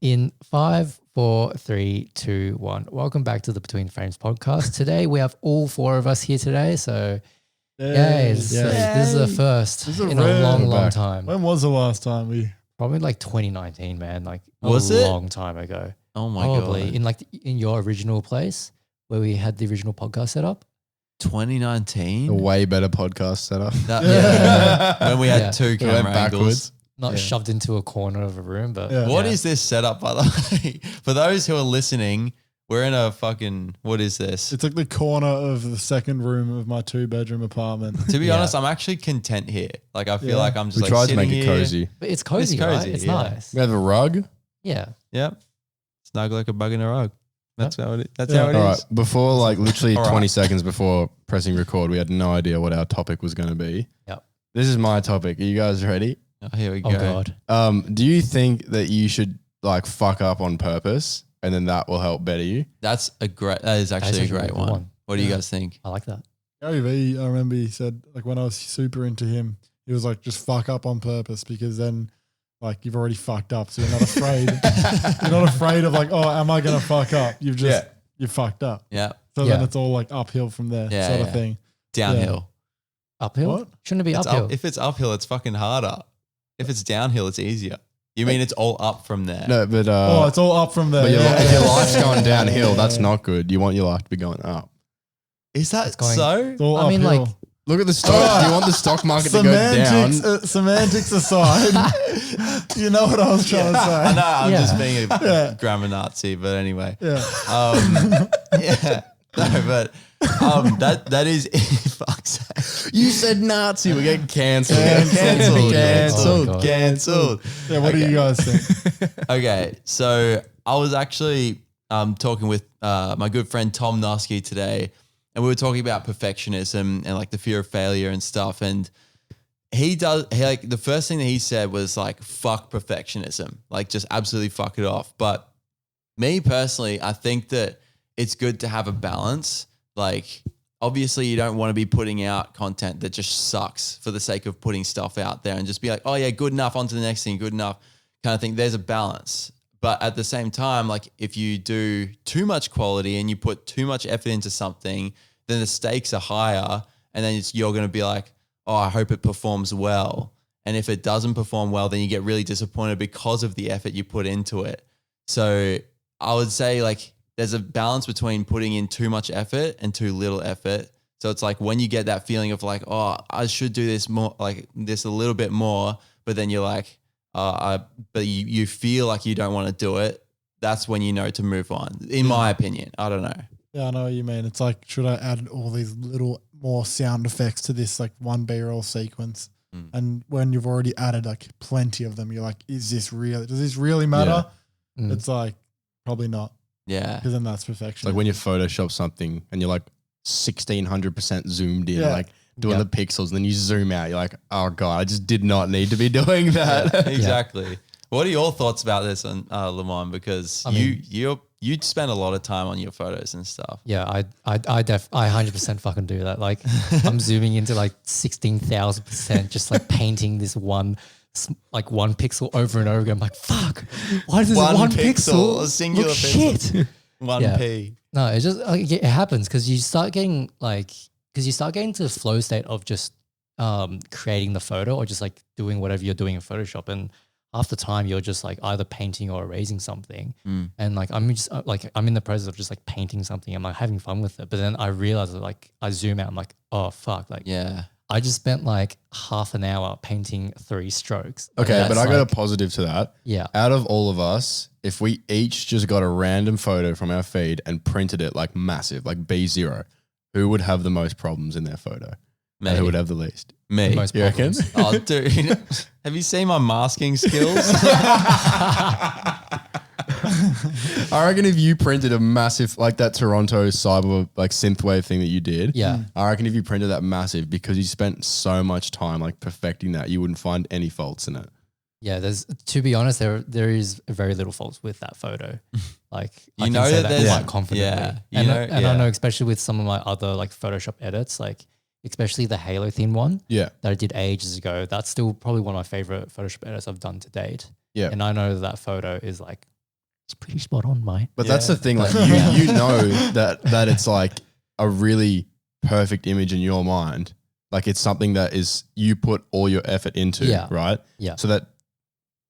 In 5, 4, 3, 2, 1. Welcome back to the Between Frames podcast. Today we have all 4 of us here today. So, this is the first in a long time. When was the last time we? Probably like 2019, man. Like was a long time ago. Oh my Probably God. in your original place where we had the original podcast set up. 2019? A way better podcast setup. When we had 2 camera went angles. backwards. Not shoved into a corner of a room, but What is this setup, by the way? For those who are listening, we're in a fucking, what is this? It's like the corner of the second room of my 2-bedroom apartment. To be honest, I'm actually content here. Like I feel like I'm just We like tried to sitting make it here. cozy. But it's cozy, It's cozy, right? It's yeah. nice. We have a rug. Yeah. Yep. Snug like a bug in a rug. That's how it is. That's Yeah. how it All is. right. Before, like literally All right. 20 seconds before pressing record, we had no idea what our topic was going to be. Yep. This is my topic. Are you guys ready? Oh, here we go. Oh, God. Do you think that you should like fuck up on purpose and then that will help better you? That is actually a great good one. What do you guys think? I like that. Gary Vee, I remember he said, like when I was super into him, he was like, just fuck up on purpose because then like you've already fucked up. So you're not afraid. You're not afraid of like, oh, am I going to fuck up? You've fucked up. Yeah. So then it's all like uphill from there sort of thing. Downhill. Uphill? What? Shouldn't it be uphill? If it's uphill, it's fucking harder. If it's downhill, it's easier. You mean it's all up from there? No, but It's all up from there. but if your life's going downhill, that's not good. You want your life to be going up. Is that going- so? It's all I mean, uphill. like, Look at the stock. Do you want the stock market to go down? Semantics aside, you know what I was trying to say. I know, I'm Yeah. just being a grammar Nazi, but anyway. Yeah. Yeah. No, but that is fuck's sake. You said Nazi. We get cancelled. Cancelled. Oh, God. Cancelled. Yeah, what do you guys think? Okay, so I was actually talking with my good friend Tom Nosky today, and we were talking about perfectionism and like the fear of failure and stuff. And he like the first thing that he said was like, fuck perfectionism, like just absolutely fuck it off. But me personally, I think that it's good to have a balance. Like obviously you don't want to be putting out content that just sucks for the sake of putting stuff out there and just be like, oh yeah, good enough, on to the next thing, good enough kind of thing. There's a balance. But at the same time, like if you do too much quality and you put too much effort into something, then the stakes are higher, and then you're going to be like, oh, I hope it performs well. And if it doesn't perform well, then you get really disappointed because of the effort you put into it. So I would say like there's a balance between putting in too much effort and too little effort. So it's like when you get that feeling of like, oh, I should do this more, like this a little bit more, but then you're like, but you feel like you don't want to do it. That's when you know to move on, in my opinion. I don't know. Yeah, I know what you mean. It's like, should I add all these little more sound effects to this like one B-roll sequence? And when you've already added like plenty of them, you're like, is this real? Does this really matter? Mm. It's like, probably not. Yeah. Because then that's perfection. Like when you Photoshop something and you're like 1600% zoomed in, like doing the pixels, and then you zoom out, you're like, oh God, I just did not need to be doing that. Yeah, exactly. What are your thoughts about this, Limon? Because you spend a lot of time on your photos and stuff. Yeah, I 100% fucking do that. Like I'm zooming into like 16,000%, just like painting this one pixel over and over again. I'm like, fuck, why does this one pixel a singular look pixel. shit? 1p. No, it just it happens because you start getting to the flow state of just creating the photo or just like doing whatever you're doing in Photoshop, and after time you're just like either painting or erasing something, and like I'm just I'm in the process of just like painting something. I'm like having fun with it, but then I realize that like I zoom out. I'm like, oh fuck, like I just spent like half an hour painting 3 strokes. Okay, Like, but I that's got like- a positive to that. Yeah. Out of all of us, if we each just got a random photo from our feed and printed it like massive, like B0, who would have the most problems in their photo? Me. And who would have the least? Me. Most You reckon? problems. Oh, dude. Have you seen my masking skills? I reckon if you printed a massive, like that Toronto cyber like synthwave thing that you did, Yeah. I reckon if you printed that massive, because you spent so much time like perfecting that, you wouldn't find any faults in it. Yeah, to be honest, there is very little faults with that photo. Like You I know can say that that there's- quite confidently. yeah, you and know, I yeah. know especially with some of my other like Photoshop edits, like especially the Halo theme one Yeah. that I did ages ago. That's still probably one of my favorite Photoshop edits I've done to date. Yeah. And I know that photo is like it's pretty spot on, mate. But that's the thing, like you know that it's like a really perfect image in your mind. Like it's something that is you put all your effort into, right? Yeah. So that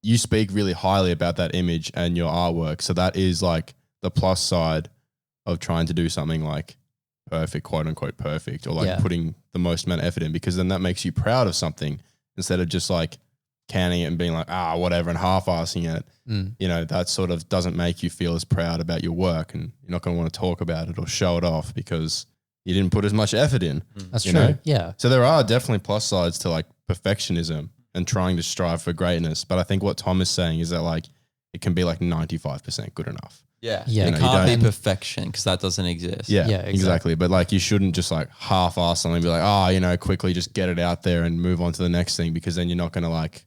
you speak really highly about that image and your artwork. So that is like the plus side of trying to do something like perfect, quote unquote perfect, or like putting the most amount of effort in, because then that makes you proud of something instead of just like canning it and being like, whatever, and half-assing it. You know, that sort of doesn't make you feel as proud about your work, and you're not going to want to talk about it or show it off because you didn't put as much effort in. That's true. Know? Yeah. So there are definitely plus sides to like perfectionism and trying to strive for greatness. But I think what Tom is saying is that like it can be like 95% good enough. Yeah. Yeah. It can't be perfection because that doesn't exist. Yeah, exactly. But like you shouldn't just like half-ass something and be like, quickly just get it out there and move on to the next thing, because then you're not going to like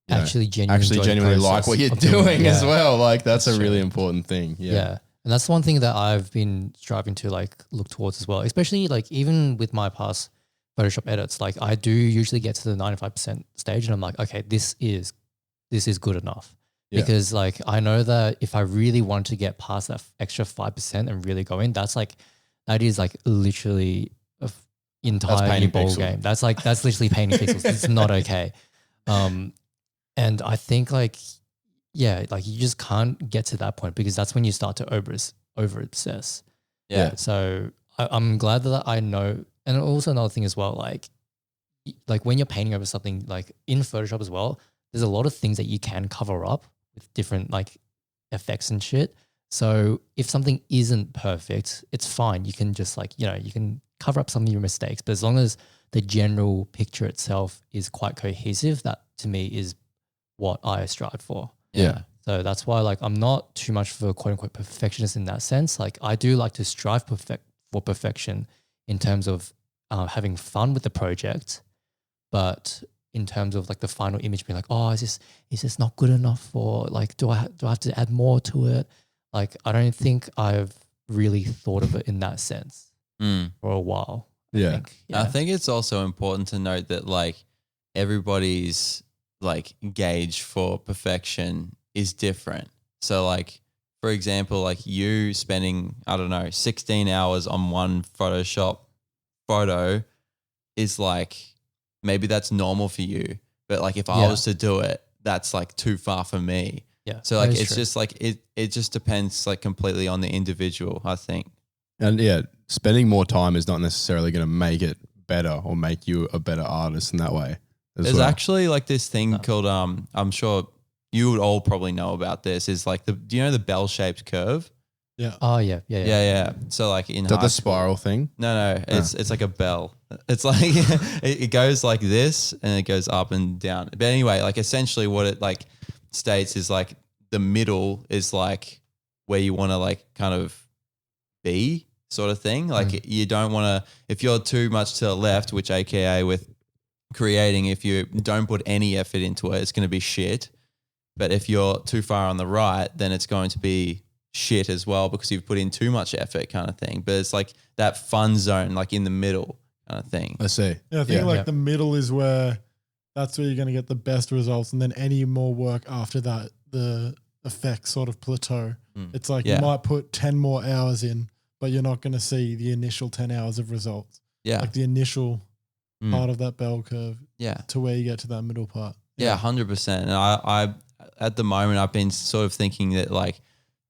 actually genuinely like what you're doing as well. Like that's a really important thing. Yeah. And that's the one thing that I've been striving to like look towards as well, especially like even with my past Photoshop edits, like I do usually get to the 95% stage and I'm like, okay, this is good enough. Yeah. Because like I know that if I really want to get past that extra 5% and really go in, that is like literally an entire new ball game. That's literally painting pixels. It's not okay. And I think like you just can't get to that point, because that's when you start to over obsess. Yeah. So I'm glad that I know. And also another thing as well, like when you're painting over something like in Photoshop as well, there's a lot of things that you can cover up with different like effects and shit. So if something isn't perfect, it's fine. You can just like, you can cover up some of your mistakes, but as long as the general picture itself is quite cohesive, that to me is what I strive for. Yeah. So that's why like I'm not too much of a quote unquote perfectionist in that sense. Like I do like to strive for perfection in terms of having fun with the project, but in terms of like the final image being like, is this not good enough, or like do I have to add more to it? Like I don't think I've really thought of it in that sense for a while. I think it's also important to note that like everybody's like gauge for perfection is different. So like, for example, like you spending, 16 hours on one Photoshop photo is like, maybe that's normal for you. But like if I was to do it, that's like too far for me. Yeah. So like it's just like it just depends like completely on the individual, I think. And spending more time is not necessarily going to make it better or make you a better artist in that way. There's actually like this thing called I'm sure you would all probably know about this, is like do you know the bell-shaped curve? Yeah. Oh yeah. So like in the spiral thing? No, it's like a bell. It's like it goes like this and it goes up and down. But anyway, like essentially what it like states is like the middle is like where you want to like kind of be, sort of thing. Like you don't want to, if you're too much to the left, which AKA with creating, if you don't put any effort into it, it's going to be shit. But if you're too far on the right, then it's going to be shit as well, because you've put in too much effort, kind of thing. But it's like that fun zone, like in the middle kind of thing. I see. Yeah, I think the middle is where that's where you're going to get the best results. And then any more work after that, the effects sort of plateau. It's like you might put 10 more hours in, but you're not going to see the initial 10 hours of results. Yeah. Like the initial part of that bell curve. Yeah. To where you get to that middle part. Yeah, 100%. And I at the moment, I've been sort of thinking that like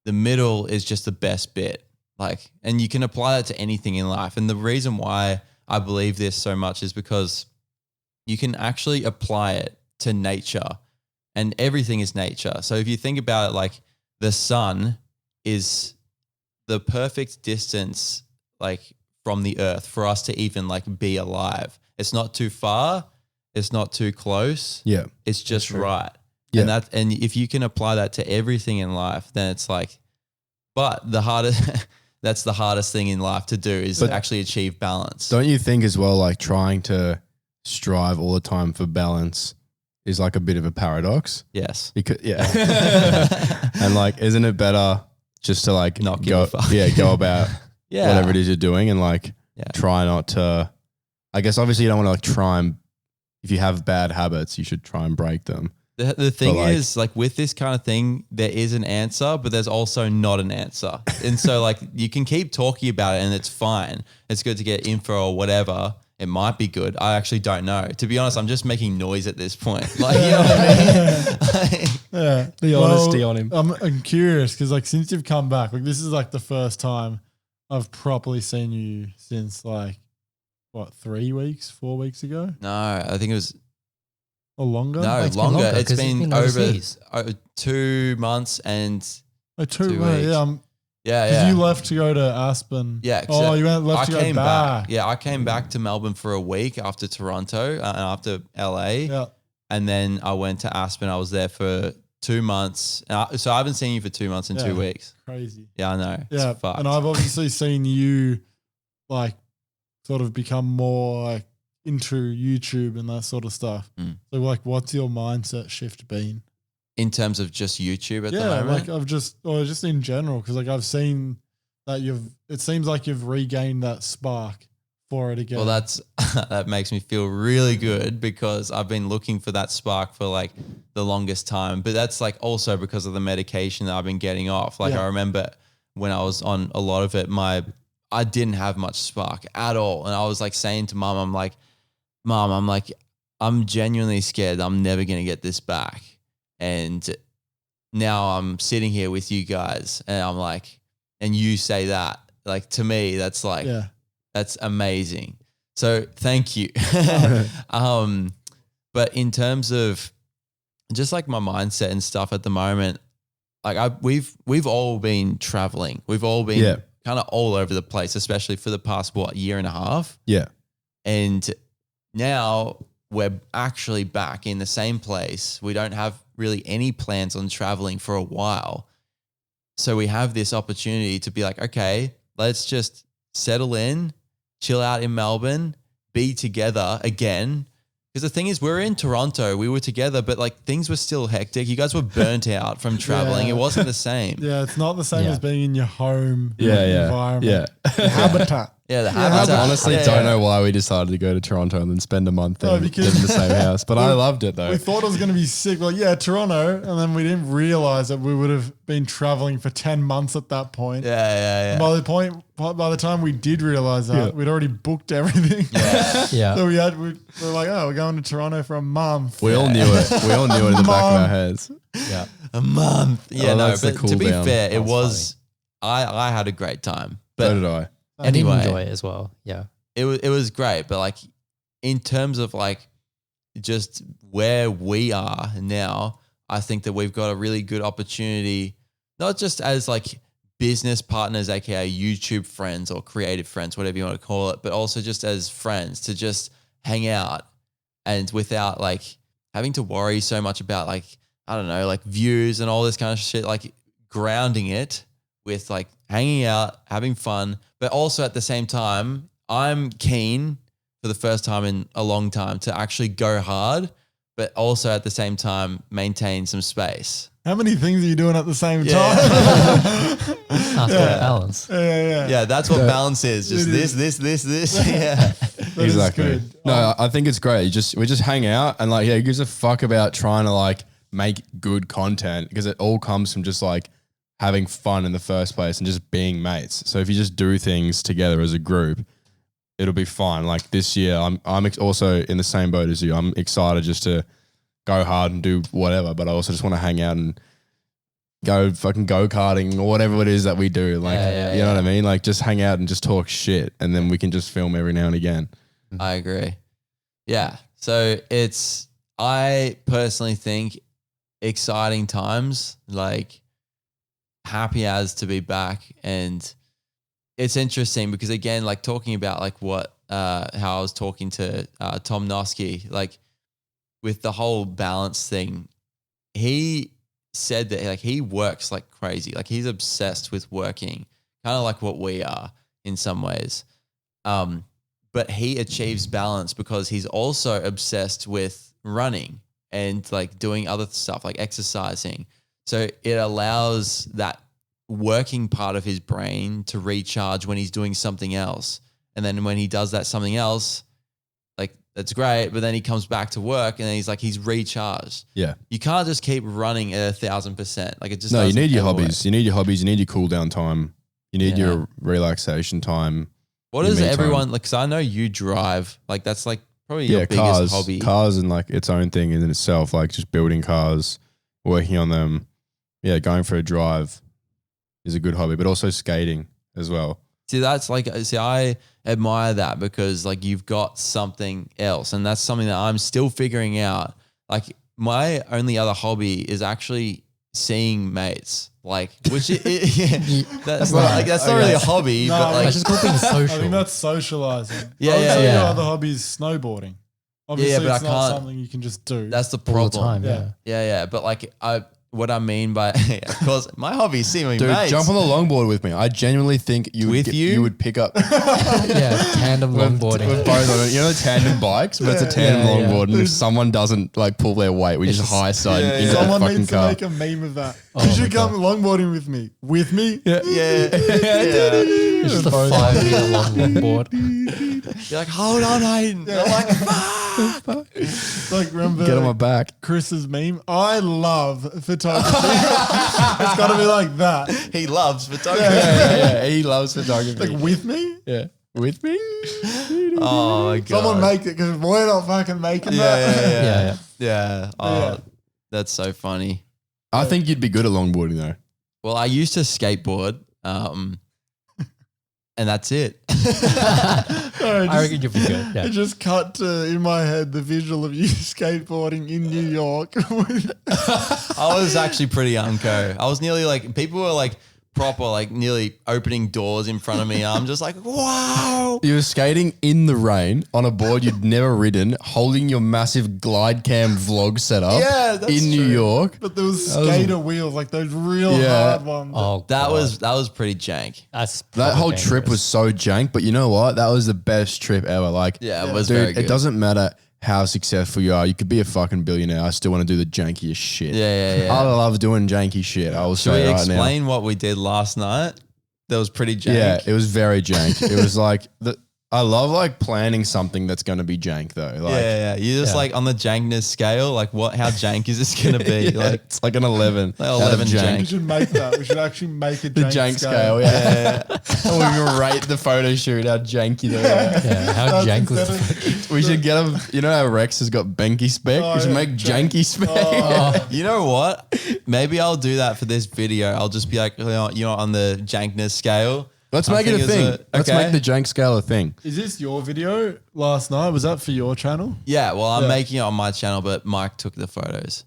the middle is just the best bit. Like, and you can apply that to anything in life. And the reason why I believe this so much is because you can actually apply it to nature, and everything is nature. So if you think about it, like the sun is the perfect distance, like from the earth for us to even like be alive. It's not too far. It's not too close. Yeah. It's just right. Yeah. And if you can apply that to everything in life, then it's like, but the hardest, that's the hardest thing in life to do is actually achieve balance. Don't you think as well, like trying to strive all the time for balance is like a bit of a paradox? Yes. Because, and like, isn't it better just to like not go about whatever it is you're doing and like try not to, I guess obviously you don't want to like try and, if you have bad habits, you should try and break them. The thing But, like- is, like with this kind of thing, there is an answer, but there's also not an answer. And so like you can keep talking about it and it's fine. It's good to get info or whatever. It might be good. I actually don't know. To be honest, I'm just making noise at this point. Like, you know what I mean? Like, Yeah. The honesty on him. I'm curious because like since you've come back, like this is like the first time I've properly seen you since like what 3 weeks, 4 weeks ago no, I think it was or longer. no It's been longer. longer It's 'cause he's been been over overseas. 2 months and Oh, 2 2 right, weeks. yeah. yeah, Because yeah. you left to go to Aspen. Yeah, 'cause Oh, you left I to go came back. back. Yeah, I came back to Melbourne for a week after Toronto and after LA. Yeah. And then I went to Aspen. I was there for 2 months. So I haven't seen you for 2 months and Yeah. 2 weeks. Crazy. Yeah, I know. Yeah. It's fucked. And I've obviously seen you like sort of become more like into YouTube and that sort of stuff. Mm. So like what's your mindset shift been? In terms of just YouTube at the Yeah, moment. like I've just in general, because like I've seen that it seems like you've regained that spark for it again. Well, that makes me feel really good because I've been looking for that spark for like the longest time. But that's like also because of the medication that I've been getting off. Like Yeah. I remember when I was on a lot of it, I didn't have much spark at all. And I was like saying to Mom, I'm genuinely scared I'm never going to get this back. And now I'm sitting here with you guys and I'm like, and you say that, like to me, that's like, yeah. that's amazing. So thank you. But in terms of just like my mindset and stuff at the moment, like we've all been traveling. We've all been kind of all over the place, especially for the past, year and a half. Yeah. And now we're actually back in the same place. We don't have really any plans on traveling for a while. So we have this opportunity to be like, okay, let's just settle in, chill out in Melbourne, be together again. Because the thing is, we're in Toronto, we were together, but like things were still hectic. You guys were burnt out from traveling. Yeah. It wasn't the same. Yeah, it's not the same Yeah. as being in your home Yeah. environment. Yeah. Habitat. Yeah, the I habitat. honestly Yeah, don't yeah. know why we decided to go to Toronto and then spend a month there No, in because- the same house, but I loved it though. We thought it was going to be sick. Like, yeah, Toronto. And then we didn't realize that we would have been traveling for 10 months at that point. Yeah. And by the time we did realize that, Yeah. we'd already booked everything. Yeah. So we were like, oh, we're going to Toronto for a month. We all knew it. We all knew it in the back of our heads. Yeah. A month. Yeah, Oh, no, that's the but cool to be down. fair, it That's was, I had a great time. So But did I. And did anyway, enjoy it as well. Yeah. it was great. But like in terms of like just where we are now, I think that we've got a really good opportunity, not just as like business partners, aka YouTube friends or creative friends, whatever you want to call it, but also just as friends to just hang out and without like having to worry so much about like, I don't know, like views and all this kind of shit, like grounding it with like hanging out, having fun, but also at the same time, I'm keen for the first time in a long time to actually go hard, but also at the same time maintain some space. How many things are you doing at the same Yeah. time? After balance. Yeah. Yeah, that's what Yeah. balance is. Just It this. is. Yeah. That is Exactly. good. No, I think it's great. We just hang out and like, who gives a fuck about trying to like make good content, because it all comes from just like having fun in the first place and just being mates. So if you just do things together as a group, it'll be fine. Like this year, I'm also in the same boat as you. I'm excited just to go hard and do whatever, but I also just want to hang out and go fucking go-karting or whatever it is that we do. Like, you know what I mean? Like just hang out and just talk shit, and then we can just film every now and again. I agree. Yeah. So I personally think exciting times, like happy as to be back. And it's interesting because again, like talking about like how I was talking to Tom Noski, like with the whole balance thing, he said that like he works like crazy. Like he's obsessed with working, kind of like what we are in some ways. But he achieves balance because he's also obsessed with running and like doing other stuff like exercising. So it allows that working part of his brain to recharge when he's doing something else. And then when he does that something else, like that's great. But then he comes back to work and then he's recharged. Yeah. You can't just keep running at 1,000%. Like it just No, you doesn't need your ever hobbies. work. You need your hobbies. You need your cool down time. You need your relaxation time. What your is me time. everyone like? Because I know you drive. Like that's like probably your biggest cars, hobby. Cars and like its own thing in itself. Like just building cars, working on them. Yeah, going for a drive is a good hobby, but also skating as well. See, I admire that because like you've got something else, and that's something that I'm still figuring out. Like my only other hobby is actually seeing mates. Like, which that's not really a hobby, No, but like I just call things I social. think that's socializing. Yeah, I would say yeah. your other hobby is snowboarding. Obviously, but it's I not can't- something you can just do. that's the all problem. the time. Yeah. Yeah. But like what I mean by, of course, my hobby is seeing Dude, mates. jump on the longboard with me. I genuinely think you With you? you would pick up Yeah, tandem longboarding. with both on it. You know the tandem bikes, but it's a tandem Yeah, yeah. longboard, and if soman doesn't like pull their weight, we just high side into Someone the fucking needs to car. make a meme of that. Oh You should my come longboarding with me. With me? Yeah. It's just a 5 meter long longboard. You're like, hold on, Hayden. You're like, fuck. Like, remember Get on my back. Chris's meme? I love photography. It's got to be like that. He loves photography. Yeah, he loves photography. Like, with me? Yeah, with me. Oh my god. Someone make it because we're not fucking making that. Yeah. Oh, Yeah. that's so funny. I think you'd be good at longboarding though. Well, I used to skateboard, and that's it. I reckon you'll be good. Yeah. It just cut to, in my head, the visual of you skateboarding in New York. I was actually pretty unco. I was nearly like, people were like proper, like nearly opening doors in front of me. I'm just like, wow. You were skating in the rain on a board you'd never ridden, holding your massive glide cam vlog setup Yeah, that's in New true. York. But there was skater wheels, like those real Yeah. hard ones. Oh, That God. was pretty jank. That's That proper whole trip dangerous. was so jank, but you know what? That was the best trip ever. Like, Yeah, it was dude, very good. it doesn't matter how successful you are. You could be a fucking billionaire. I still want to do the jankiest shit. Yeah. I love doing janky shit. I will Should say we right now. explain what we did last night? That was pretty jank. Yeah, it was very jank. It was like I love like planning something that's going to be jank though. Like, yeah. You just Yeah. like on the jankness scale, like how jank is this going to be? yeah, Like, it's like an 11. Like out of 11 We jank. should make that. We should actually make a The jank scale, yeah. And we can rate the photo shoot, how janky they are. Yeah, how jank was the We should get them. You know how Rex has got Benky spec? Oh, we should yeah, make janky spec. you know what? Maybe I'll do that for this video. I'll just be like, you know, on the jankness scale. Let's I make it think a it's thing. Let's okay. make the jank scale a thing. Is this your video last night? Was that for your channel? Yeah, well, I'm Yeah. making it on my channel, but Mike took the photos.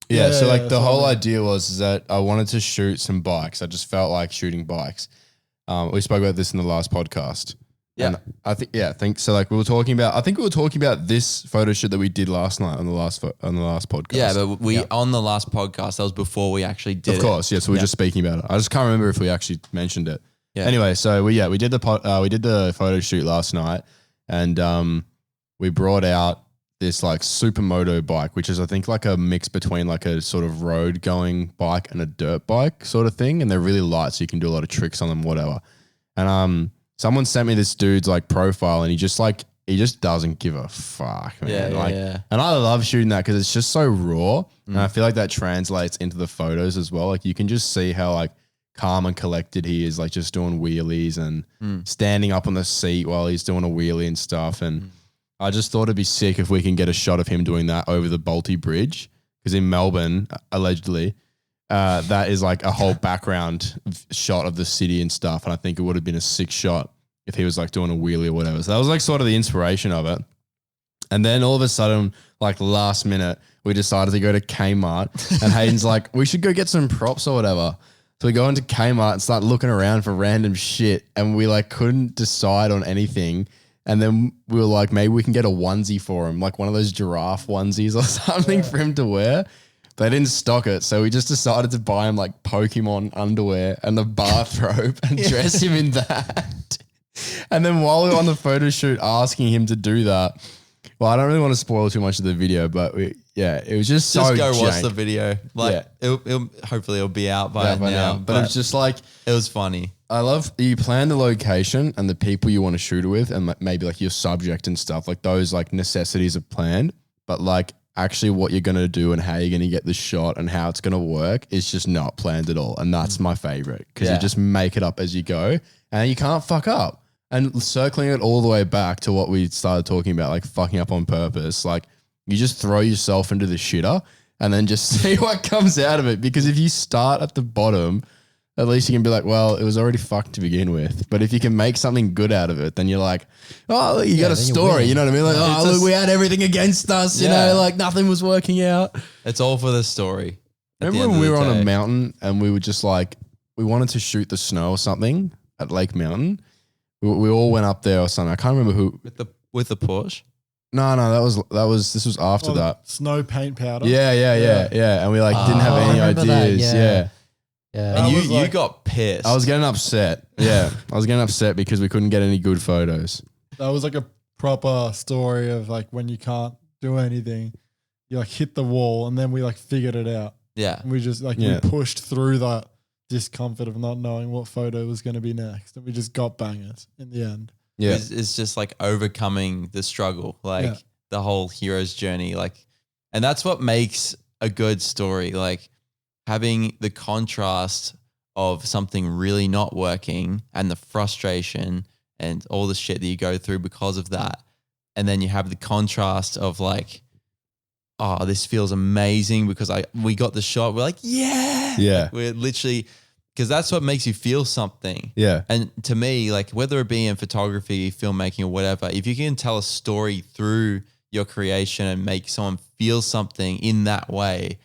Yeah, so like yeah, the so whole I mean- idea was that I wanted to shoot some bikes. I just felt like shooting bikes. We spoke about this in the last podcast. Yeah. And I think so. Like we were talking about, I think we were talking about this photo shoot that we did last night on the last podcast. Yeah, but on the last podcast, that was before we actually did Of course, yeah. So we're just speaking about it. I just can't remember if we actually mentioned it. Yeah. Anyway, so we did the photo shoot last night, and we brought out this like supermoto bike, which is I think like a mix between like a sort of road going bike and a dirt bike sort of thing, and they're really light, so you can do a lot of tricks on them, whatever. And someone sent me this dude's like profile, and he just doesn't give a fuck, man. Yeah. And I love shooting that because it's just so raw, and I feel like that translates into the photos as well. Like you can just see how like calm and collected he is, like just doing wheelies and standing up on the seat while he's doing a wheelie and stuff. And I just thought it'd be sick if we can get a shot of him doing that over the Balti Bridge, because in Melbourne, allegedly, that is like a whole background shot of the city and stuff. And I think it would have been a sick shot if he was like doing a wheelie or whatever. So that was like sort of the inspiration of it. And then all of a sudden, like last minute, we decided to go to Kmart, and Hayden's like, we should go get some props or whatever. So we go into Kmart and start looking around for random shit, and we like couldn't decide on anything. And then we were like, maybe we can get a onesie for him, like one of those giraffe onesies or something for him to wear. They didn't stock it, so we just decided to buy him like Pokemon underwear and the bathrobe and dress him in that. And then while we were on the photo shoot asking him to do that, well, I don't really want to spoil too much of the video, but it was just so Just go watch jank. the video. Like, hopefully it'll be out by now. But it was just like, it was funny. I love you plan the location and the people you want to shoot it with, and maybe like your subject and stuff. Like those like necessities are planned, but like actually what you're gonna do and how you're gonna get the shot and how it's gonna work is just not planned at all. And that's my favorite because you just make it up as you go, and you can't fuck up. And circling it all the way back to what we started talking about, like fucking up on purpose, like you just throw yourself into the shitter and then just see what comes out of it. Because if you start at the bottom, at least you can be like, well, it was already fucked to begin with. But if you can make something good out of it, then you're like, oh, look, you got a story. You know what I mean? Like, oh, look, we had everything against us. You know, like nothing was working out. It's all for the story. Remember when we were on a mountain and we were just like, we wanted to shoot the snow or something at Lake Mountain. We all went up there or something. I can't remember who. With the Porsche? No, this was after that. Snow paint powder. Yeah. And we like didn't have any ideas. Yeah. And you got pissed. I was getting upset. Yeah. I was getting upset because we couldn't get any good photos. That was like a proper story of like when you can't do anything, you like hit the wall, and then we like figured it out. Yeah. And we just like we pushed through that discomfort of not knowing what photo was going to be next, and we just got bangers in the end. Yeah, it's just like overcoming the struggle, like the whole hero's journey, like, and that's what makes a good story, like having the contrast of something really not working and the frustration and all the shit that you go through because of that, and then you have the contrast of like, oh, this feels amazing because we got the shot. We're like, yeah. Like we're literally, because that's what makes you feel something. Yeah. And to me, like whether it be in photography, filmmaking or whatever, if you can tell a story through your creation and make someone feel something in that way,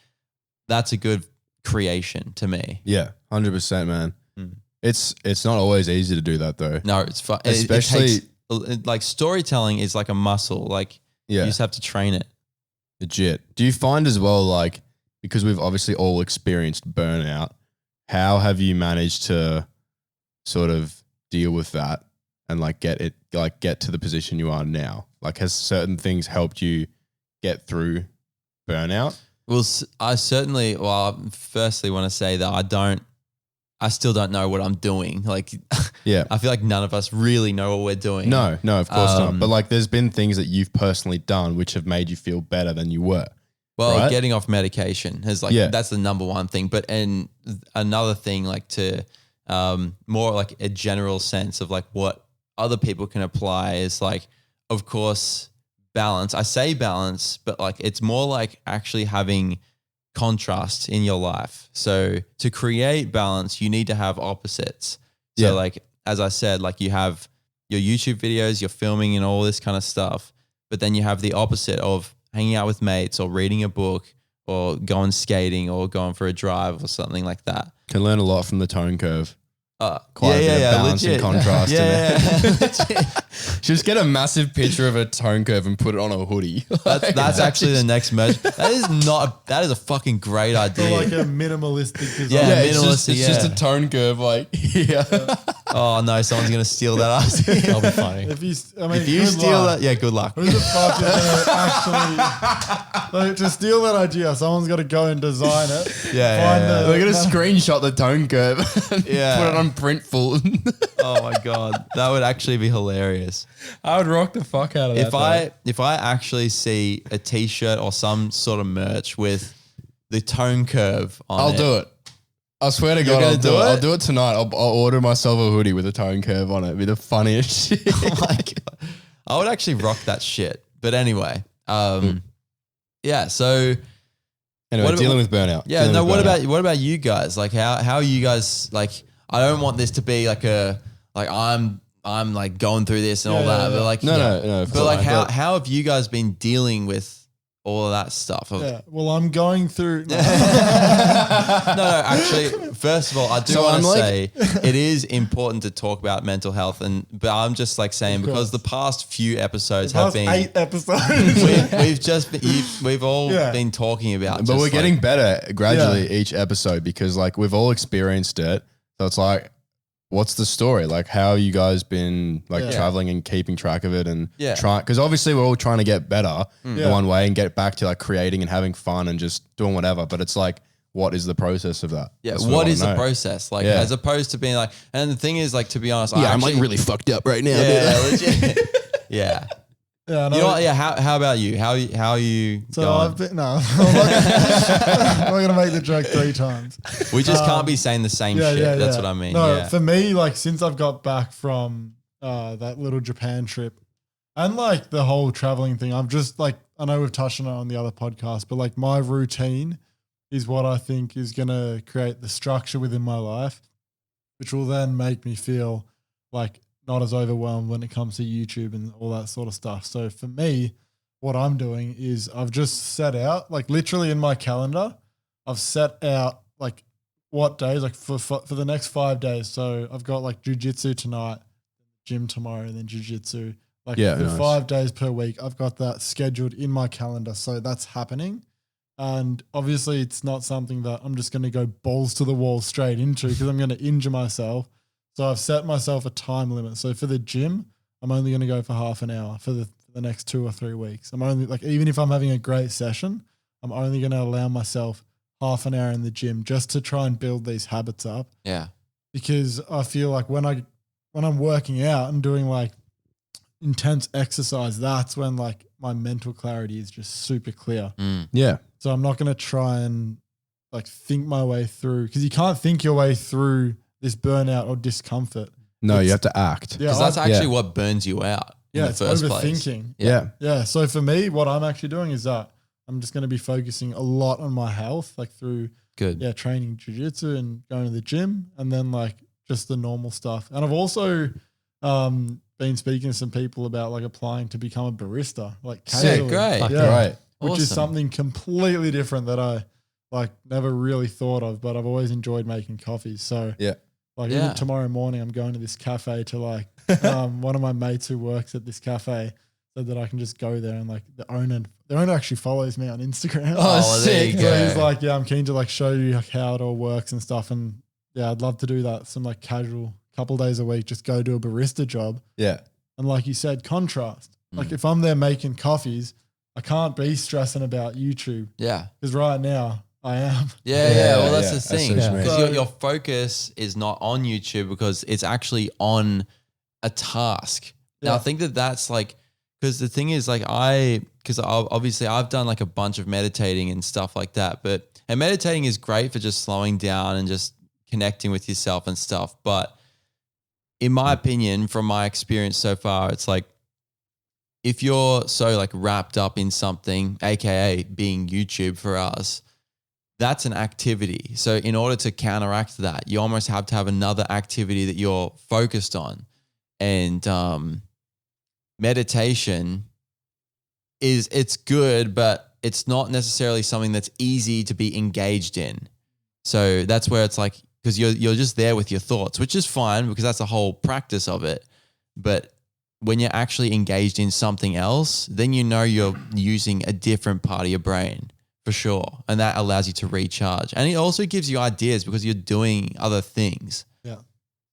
that's a good creation to me. Yeah, 100%, man. It's not always easy to do that though. No, it's fun. Especially like storytelling is like a muscle. Like you just have to train it. Legit. Do you find as well, like, because we've obviously all experienced burnout, how have you managed to sort of deal with that and like get to the position you are now? Like, has certain things helped you get through burnout? Well, I certainly, firstly want to say that I still don't know what I'm doing. Like, I feel like none of us really know what we're doing. No, of course not. But like, there's been things that you've personally done which have made you feel better than you were. Well, getting off medication is like, that's the number one thing. But and another thing, like to more like a general sense of like what other people can apply is like, of course, balance. I say balance, but like it's more like actually having contrast in your life. So to create balance, you need to have opposites. So like, as I said, like you have your YouTube videos, you're filming and all this kind of stuff, but then you have the opposite of hanging out with mates or reading a book or going skating or going for a drive or something like that. Can learn a lot from the tone curve. Quite a bit of balance legit. and contrast. Legit. Just get a massive picture of a tone curve and put it on a hoodie. That's actually the next merch. That is a fucking great idea. Or like a minimalistic design. Yeah, it's just a tone curve like Oh no, someone's gonna steal that idea. That'll be funny. If you steal that, good luck. Who the fuck is gonna actually like, to steal that idea? Someone's got to go and design it. We're gonna screenshot the tone curve and put it on Printful. Oh my god, that would actually be hilarious. I would rock the fuck out of that. If I actually see a t-shirt or some sort of merch with the tone curve on I'll do it. I swear to God, I'll do it. I'll do it tonight. I'll order myself a hoodie with a tone curve on it. It'd be the funniest shit. Oh my god, I would actually rock that shit. But anyway, so anyway, dealing with burnout. Yeah, no. What about you guys? Like, how are you guys? Like, I don't want this to be like I'm like going through this and all that. But like, no. But like, how have you guys been dealing with all of that stuff? Well, I'm going through. No, actually, first of all, I do want to say it is important to talk about mental health, but I'm just like saying because the past few episodes have been 8 episodes. we've all been talking about, but we're getting better gradually each episode because like we've all experienced it. So it's like, what's the story? Like, how you guys been like traveling and keeping track of it and trying? Because obviously we're all trying to get better in one way and get back to like creating and having fun and just doing whatever. But it's like what is the process of that? Yeah, That's what I is the wanna know. process? Like, Yeah. as opposed to being like, and the thing is, like, to be honest, Yeah, I'm like really fucked up right now. yeah, dude. legit. Yeah. Yeah, You know what? Yeah. How about you? How are you So going? I've been I'm not gonna make the joke 3 times. We just can't be saying the same shit. That's what I mean. No, Yeah. for me, like since I've got back from that little Japan trip and like the whole traveling thing, I've just like, I know we've touched on it on the other podcast, but like my routine is what I think is going to create the structure within my life, which will then make me feel like not as overwhelmed when it comes to YouTube and all that sort of stuff. So for me, what I'm doing is I've just set out, like literally in my calendar, I've set out like what days, like for the next 5 days. So I've got like jujitsu tonight, gym tomorrow, and then jujitsu. Like for nice. 5 days per week, I've got that scheduled in my calendar. So that's happening. And obviously it's not something that I'm just going to go balls to the wall straight into because I'm going to injure myself. So I've set myself a time limit. So for the gym, I'm only going to go for half an hour for the next 2 or 3 weeks. I'm only like, even if I'm having a great session, I'm only going to allow myself half an hour in the gym just to try and build these habits up. Yeah. Because I feel like when I'm working out and doing like intense exercise, that's when like my mental clarity is just super clear. Yeah. So I'm not going to try and like think my way through, because you can't think your way through this burnout or discomfort. No, you have to act. Yeah, Because that's actually what burns you out in the it's first place. overthinking. Yeah. Yeah. So for me, what I'm actually doing is that I'm just going to be focusing a lot on my health, like through Good. training jiu-jitsu and going to the gym, and then like just the normal stuff. And I've also been speaking to some people about like applying to become a barista, like casually. Great. Fuck Yeah. Right. Which is Awesome. something completely different that I like never really thought of, but I've always enjoyed making coffees. So Yeah. like Yeah. even tomorrow morning, I'm going to this cafe to like one of my mates who works at this cafe said that I can just go there, and like the owner actually follows me on Instagram. Oh, there you So go. he's like, yeah, I'm keen to like show you like how it all works and stuff. And yeah, I'd love to do that. Some like casual couple days a week, just go do a barista job. Yeah. And like you said, contrast. Like if I'm there making coffees, I can't be stressing about YouTube Yeah. because right now I am. Yeah. Well, that's yeah. the thing. That's what you mean. Because your focus is not on YouTube because it's actually on a task. Now, Yeah. I think that's like, because the thing is like obviously I've done like a bunch of meditating and stuff like that, and meditating is great for just slowing down and just connecting with yourself and stuff. But in my opinion, from my experience so far, it's like, if you're so like wrapped up in something, AKA being YouTube for us, that's an activity. So in order to counteract that, you almost have to have another activity that you're focused on. And meditation it's good, but it's not necessarily something that's easy to be engaged in. So that's where it's like, because you're just there with your thoughts, which is fine because that's the whole practice of it. But when you're actually engaged in something else, then you know you're using a different part of your brain for sure. And that allows you to recharge. And it also gives you ideas because you're doing other things. Yeah.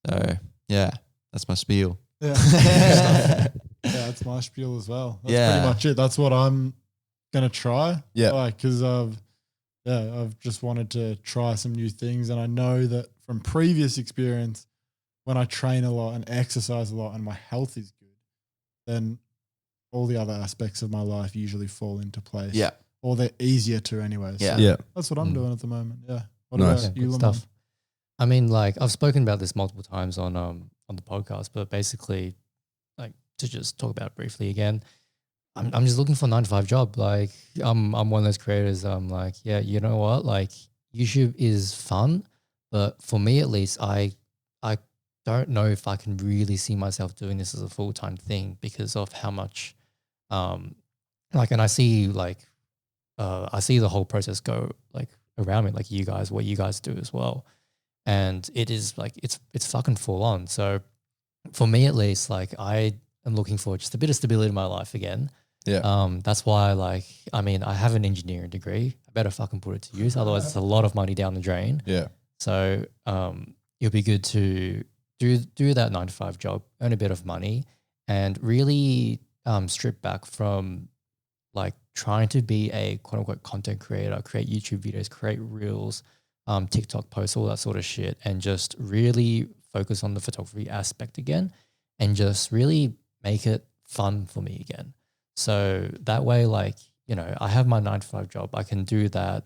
So yeah, that's my spiel. Yeah. Yeah, that's my spiel as well. That's Yeah. pretty much it. That's what I'm gonna try. Yeah. Like, because I've just wanted to try some new things, and I know that from previous experience, when I train a lot and exercise a lot and my health is good, then all the other aspects of my life usually fall into place. Yeah. Or they're easier to anyway. Yeah. So Yeah. that's what I'm doing at the moment. Yeah. What Nice. about you, Good Limon? stuff. I mean, like I've spoken about this multiple times on the podcast, but basically, like to just talk about it briefly again, I'm just looking for a 9-to-5 job. Like I'm one of those creators. I'm like, yeah, you know what? Like YouTube is fun, but for me at least, I don't know if I can really see myself doing this as a full-time thing because of how much, like, and I see the whole process go like around me, like you guys, what you guys do as well. And it is like, it's fucking full on. So for me at least, like I am looking for just a bit of stability in my life again. Yeah. That's why I have an engineering degree. I better fucking put it to use. Otherwise it's a lot of money down the drain. Yeah. So it'll be good to do that 9-to-5 job, earn a bit of money and really strip back from like trying to be a quote unquote content creator, create YouTube videos, create reels, TikTok posts, all that sort of shit, and just really focus on the photography aspect again and just really make it fun for me again. So that way, like, you know, I have my 9 to 5 job. I can do that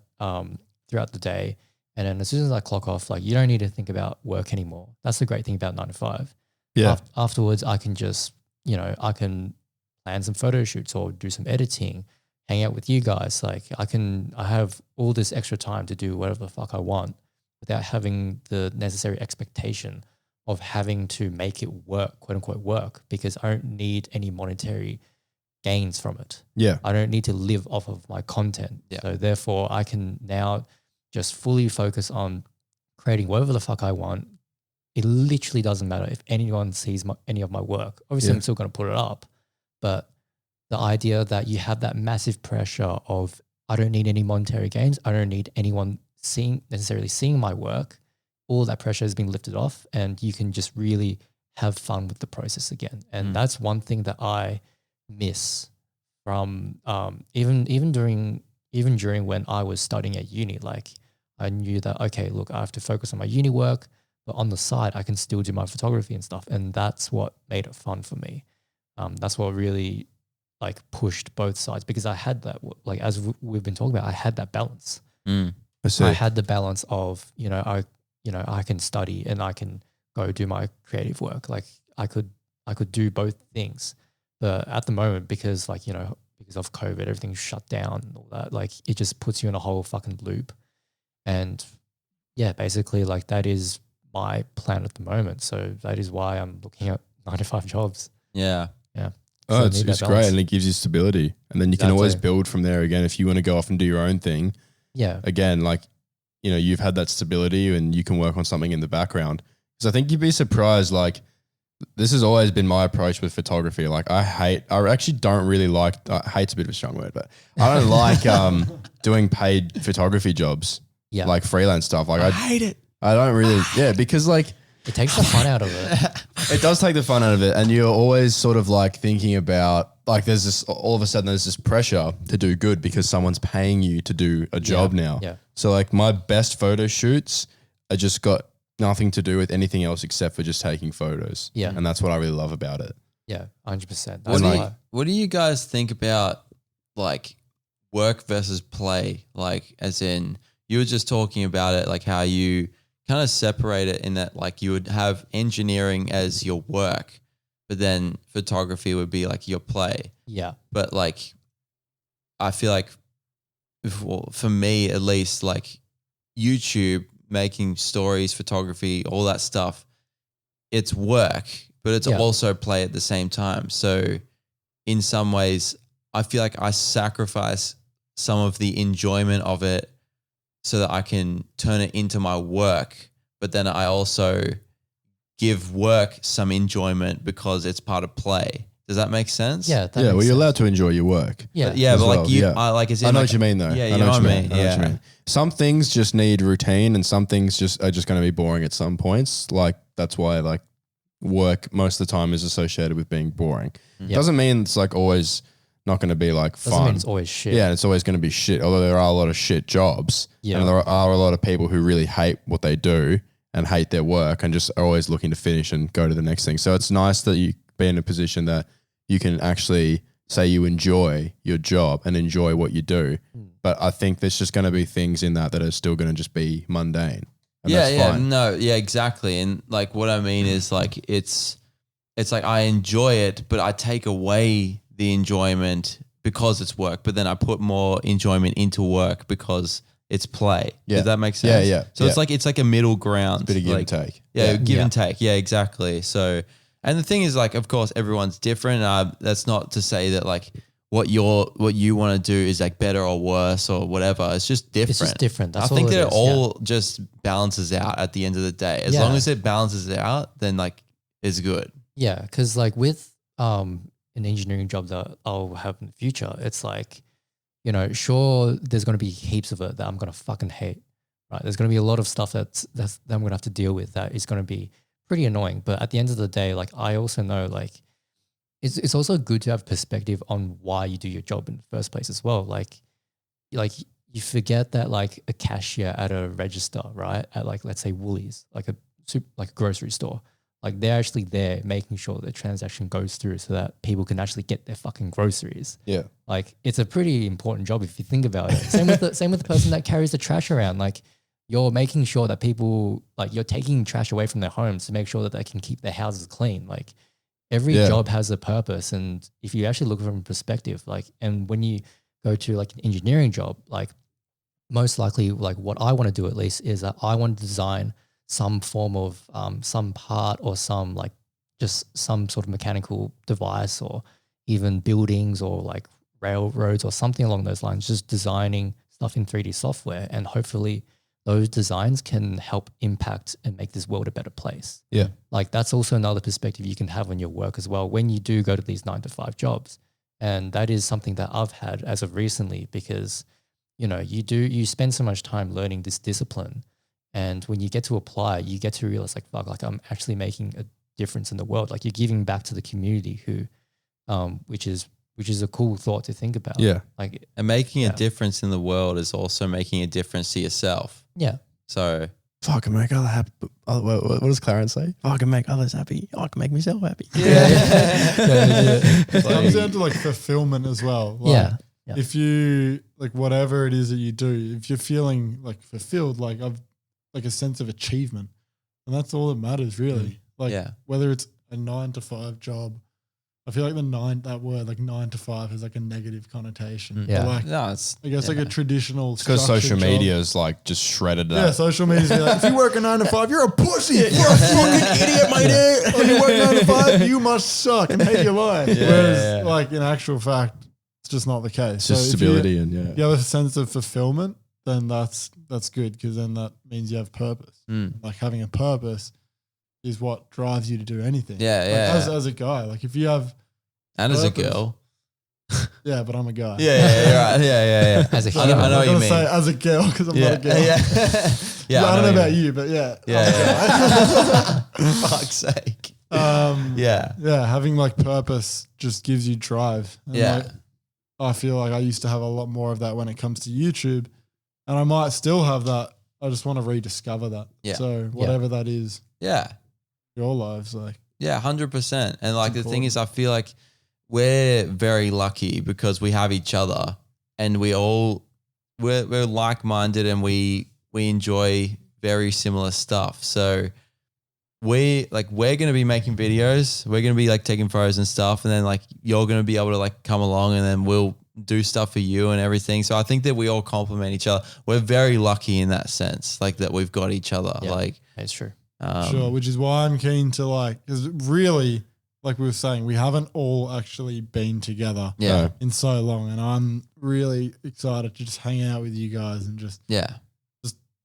throughout the day. And then as soon as I clock off, like, you don't need to think about work anymore. That's the great thing about 9 to 5. Yeah. Afterwards, I can just, you know, I can plan some photo shoots or do some editing, hang out with you guys. Like I have all this extra time to do whatever the fuck I want without having the necessary expectation of having to make it work, quote unquote work, because I don't need any monetary gains from it. Yeah. I don't need to live off of my content. Yeah. So therefore I can now just fully focus on creating whatever the fuck I want. It literally doesn't matter if anyone sees any of my work. Obviously, Yeah. I'm still going to put it up, but the idea that you have that massive pressure of I don't need any monetary gains, I don't need anyone necessarily seeing my work, all that pressure has been lifted off, and you can just really have fun with the process again. And that's one thing that I miss from even during when I was studying at uni. Like I knew that, okay, look, I have to focus on my uni work, but on the side, I can still do my photography and stuff. And that's what made it fun for me. That's what really like pushed both sides, because I had that, like, as we've been talking about, I had that balance. I see. I had the balance of, I can study and I can go do my creative work. Like I could do both things. But at the moment, because of COVID, everything's shut down and all that, like it just puts you in a whole fucking loop. And yeah, basically like that is my plan at the moment. So that is why I'm looking at 9 to 5 jobs. Yeah. Yeah. Oh, So I it's need that great, balance. and it gives you stability, and then you can always build from there again if you want to go off and do your own thing. Yeah. Again, like, you know, you've had that stability and you can work on something in the background. Because I think you'd be surprised, like, this has always been my approach with photography. Like I actually don't really like, hate's a bit of a strong word, but I don't like doing paid photography jobs, Yeah. like freelance stuff. Like I hate it. I don't really, because like It takes the fun out of it. it does take the fun out of it. And you're always sort of like thinking about, like there's this, all of a sudden there's this pressure to do good because someone's paying you to do a job now. Yeah. So like my best photo shoots are just got nothing to do with anything else except for just taking photos. Yeah. And that's what I really love about it. Yeah. 100%. What do you guys think about like work versus play? Like as in you were just talking about it, like how you kind of separate it in that like you would have engineering as your work, but then photography would be like your play. Yeah. But like, I feel like for me at least, like YouTube, making stories, photography, all that stuff, it's work, but it's also play at the same time. So in some ways, I feel like I sacrifice some of the enjoyment of it so that I can turn it into my work. But then I also give work some enjoyment because it's part of play. Does that make sense? Yeah. That Well, makes you're sense. allowed to enjoy your work. Yeah. Yeah, as but like well, you, yeah. I like as in I know like, what you mean though. Yeah, I you know know what what I you mean. mean. I know what you Yeah. mean. Some things just need routine and some things just are just going to be boring at some points. Like that's why like work most of the time is associated with being boring. Yeah. Doesn't mean it's like always not going to be like Doesn't fun. mean it's always shit. Yeah, and it's always going to be shit. Although there are a lot of shit jobs, Yeah. and there are a lot of people who really hate what they do and hate their work and just are always looking to finish and go to the next thing. So it's nice that you be in a position that you can actually say you enjoy your job and enjoy what you do. But I think there's just going to be things in that are still going to just be mundane. And that's fine. No, yeah, exactly. And like what I mean is like it's like I enjoy it, but I take away the enjoyment because it's work, but then I put more enjoyment into work because it's play. Yeah. Does that make sense? Yeah. So it's like a middle ground. Bit of give like, and take. Yeah, give Yeah. and take. Yeah, exactly. So, and the thing is like, of course, everyone's different. That's not to say that like what you want to do is like better or worse or whatever. It's just different. It's just different. That's I think all it that it is, all just balances out at the end of the day. As Yeah. long as it balances out, then like it's good. Yeah, because like with an engineering job that I'll have in the future, it's like, sure, there's going to be heaps of it that I'm going to fucking hate, right? There's going to be a lot of stuff that I'm going to have to deal with that is going to be pretty annoying. But at the end of the day, like I also know like it's also good to have perspective on why you do your job in the first place as well. Like you forget that like a cashier at a register, right? At like, let's say Woolies, like a grocery store, like they're actually there making sure the transaction goes through so that people can actually get their fucking groceries. Yeah. Like it's a pretty important job if you think about it. Same with the person that carries the trash around. Like you're making sure that people, like you're taking trash away from their homes to make sure that they can keep their houses clean. Like every job has a purpose. And if you actually look from a perspective, like, and when you go to like an engineering job, like most likely like what I want to do at least is that I want to design some form of some part or some like just some sort of mechanical device or even buildings or like railroads or something along those lines, just designing stuff in 3D software. And hopefully those designs can help impact and make this world a better place. Yeah. Like that's also another perspective you can have on your work as well when you do go to these 9-to-5 jobs. And that is something that I've had as of recently because, you know, you spend so much time learning this discipline. And when you get to apply, you get to realize like, fuck, like I'm actually making a difference in the world. Like you're giving back to the community who, which is a cool thought to think about. Yeah. Like, And making a difference in the world is also making a difference to yourself. yeah. So Fucking make other happy. What does Clarence say? I can make others happy. I can make myself happy. It comes down to like fulfillment as well. Like, Yeah. If you like whatever it is that you do, if you're feeling like fulfilled, like I've like a sense of achievement, and that's all that matters really. Like whether it's a 9-to-5 job, I feel like that word like 9 to 5 has like a negative connotation. Yeah. But like, no, it's I guess like a traditional. Because social structured media job. is like just shredded that. Yeah, social media. Like, if you work a 9 to 5, you're a pussy. You're a fucking idiot, mate. If you work 9 to 5, you must suck and hate your life. Whereas, like in actual fact, it's just not the case. It's just stability and you have a sense of fulfillment, then that's good because then that means you have purpose. Like having a purpose is what drives you to do anything. As a guy, like if you have and as a girl. Yeah, but I'm a guy. Yeah, right. Yeah. As a So human. I'm I know not what you gonna say say as a girl because I'm not a girl. Yeah, I don't know what about mean. you, but yeah. Fuck's sake. Yeah, having like purpose just gives you drive. And like, I feel like I used to have a lot more of that when it comes to YouTube, and I might still have that. I just want to rediscover that. Yeah. So whatever that is, Yeah. your lives, like 100%. And like the important. thing is, I feel like we're very lucky because we have each other, and we're like-minded, and we enjoy very similar stuff. So we're going to be making videos. We're going to be like taking photos and stuff. And then like you're going to be able to like come along, and then we'll do stuff for you and everything. So I think that we all complement each other. We're very lucky in that sense, like that we've got each other. Yeah. Like, It's true. sure, which is why I'm keen to like, because really, like we were saying, we haven't all actually been together in so long, and I'm really excited to just hang out with you guys and just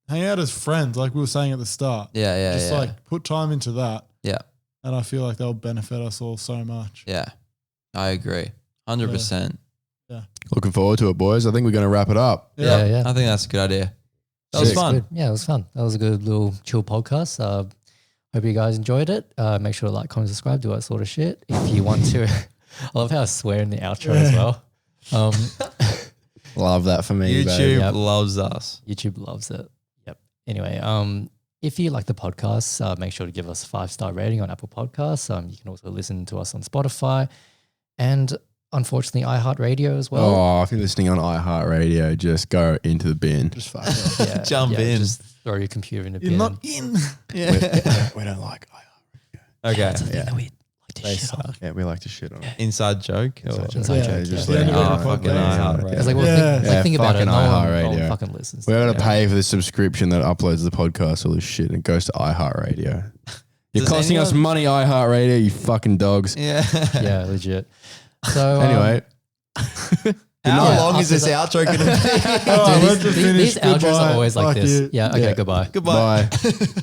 hang out as friends, like we were saying at the start. Just like put time into that. Yeah. And I feel like they'll benefit us all so much. Yeah. I agree. 100%. Looking forward to it, boys. I think we're going to wrap it up. Yeah. I think that's a good idea. That was fun. Good. Yeah, it was fun. That was a good little chill podcast. Hope you guys enjoyed it. Make sure to like, comment, subscribe, do that sort of shit. If you want to, I love how I swear in the outro as well. Love that for me. YouTube loves us. YouTube loves it. Yep. Anyway, if you like the podcast, make sure to give us a 5-star rating on Apple Podcasts. You can also listen to us on Spotify and unfortunately iHeartRadio as well. Oh, if you're listening on iHeartRadio, just go into the bin. Just fuck it. Yeah, Jump in. Just throw your computer in the bin. You're not in. We don't like iHeartRadio. Okay. That's the thing that we like to They shit on. suck. Yeah, we like to shit on it. Inside joke. Inside joke. Just Yeah. let Yeah. it go. Yeah. fucking podcast. iHeartRadio. It's like, well, think about it. fucking No one iHeartRadio. fucking listens. We're going to pay for the subscription that uploads the podcast, all this shit, and it goes to iHeartRadio. You're Does costing us anyone- money, iHeartRadio, you fucking dogs. Yeah. Yeah, legit. So Anyway, How Yeah, long is after this outro going to be? Oh, dude, let's just finish. these outros Goodbye. are always like Fuck this. you. Yeah. Okay. Goodbye. Goodbye. bye.